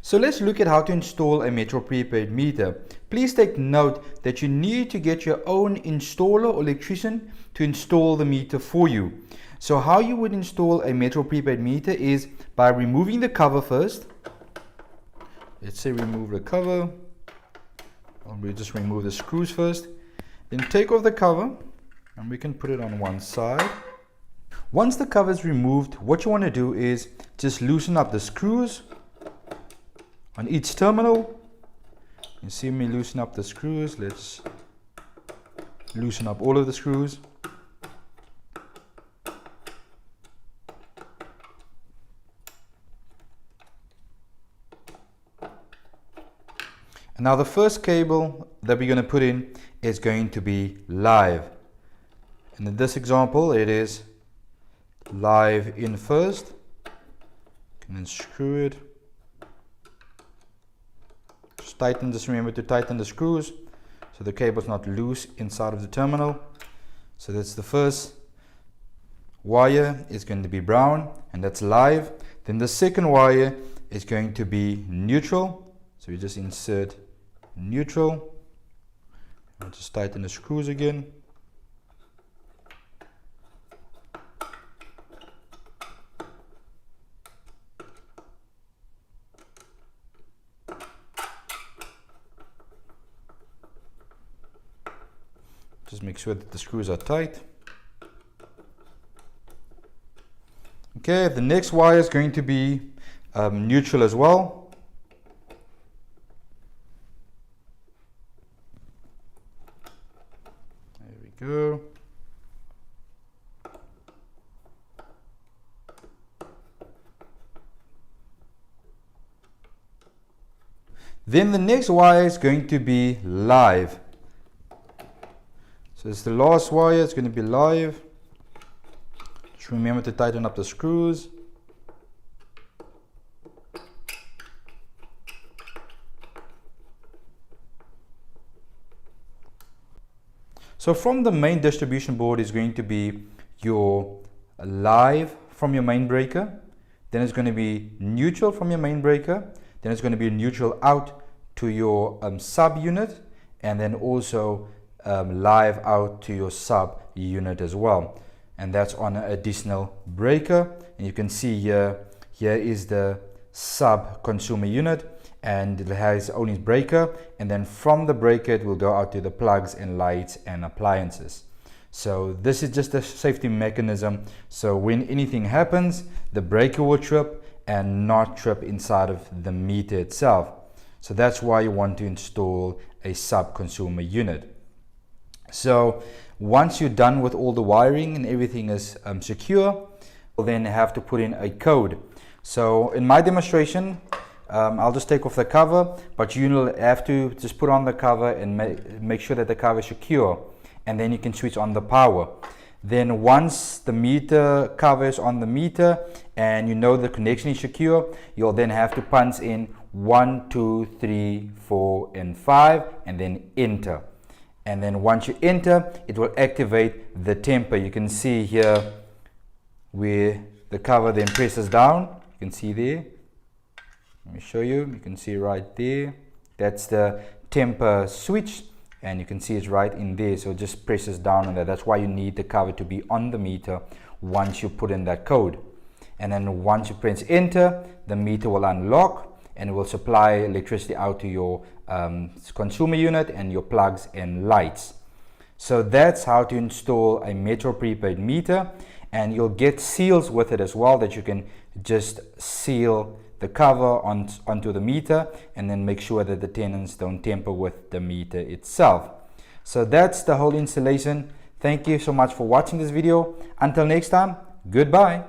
So let's look at how to install a Metro prepaid meter. Please take note that you need to get your own installer or electrician to install the meter for you. So how you would install a Metro prepaid meter is by removing the cover first. Let's say remove the cover. We'll just remove the screws first. Then take off the cover and we can put it on one side. Once the cover is removed, what you want to do is just loosen up the screws on each terminal. You see me loosen up the screws. Let's loosen up all of the screws. And now the first cable that we're going to put in is going to be live. And in this example, it is live in first. And then screw it. Just remember to tighten the screws so the cable is not loose inside of the terminal. So that's the first wire is going to be brown, and that's live. Then the second wire is going to be neutral. So we just insert neutral. I'll just tighten the screws again. Just make sure that the screws are tight. Okay, the next wire is going to be neutral as well. There we go. Then the next wire is going to be live. So it's the last wire, it's going to be live. Just remember to tighten up the screws. So from the main distribution board is going to be your live from your main breaker. Then it's going to be neutral from your main breaker. Then it's going to be neutral out to your sub unit. And then also live out to your sub unit as well, and that's on an additional breaker. And you can see here is the sub consumer unit, and it has only breaker, and then from the breaker it will go out to the plugs and lights and appliances. So this is just a safety mechanism, so when anything happens the breaker will trip and not trip inside of the meter itself. So that's why you want to install a sub consumer unit. So once you're done with all the wiring and everything is secure, you'll then have to put in a code. So in my demonstration, I'll just take off the cover, but you'll have to just put on the cover and make sure that the cover is secure, and then you can switch on the power. Then once the meter cover is on the meter and you know the connection is secure, you'll then have to punch in 1, 2, 3, 4 and 5 and then enter. And then once you enter, it will activate the temper. You can see here where the cover then presses down. You can see there. Let me show you. You can see right there. That's the temper switch, and you can see it's right in there. So it just presses down on that. That's why you need the cover to be on the meter once you put in that code. And then once you press enter, the meter will unlock and it will supply electricity out to your consumer unit and your plugs and lights. So that's how to install a Metro prepaid meter, and you'll get seals with it as well that you can just seal the cover onto the meter and then make sure that the tenants don't tamper with the meter itself. So that's the whole installation. Thank you so much for watching this video. Until next time, goodbye.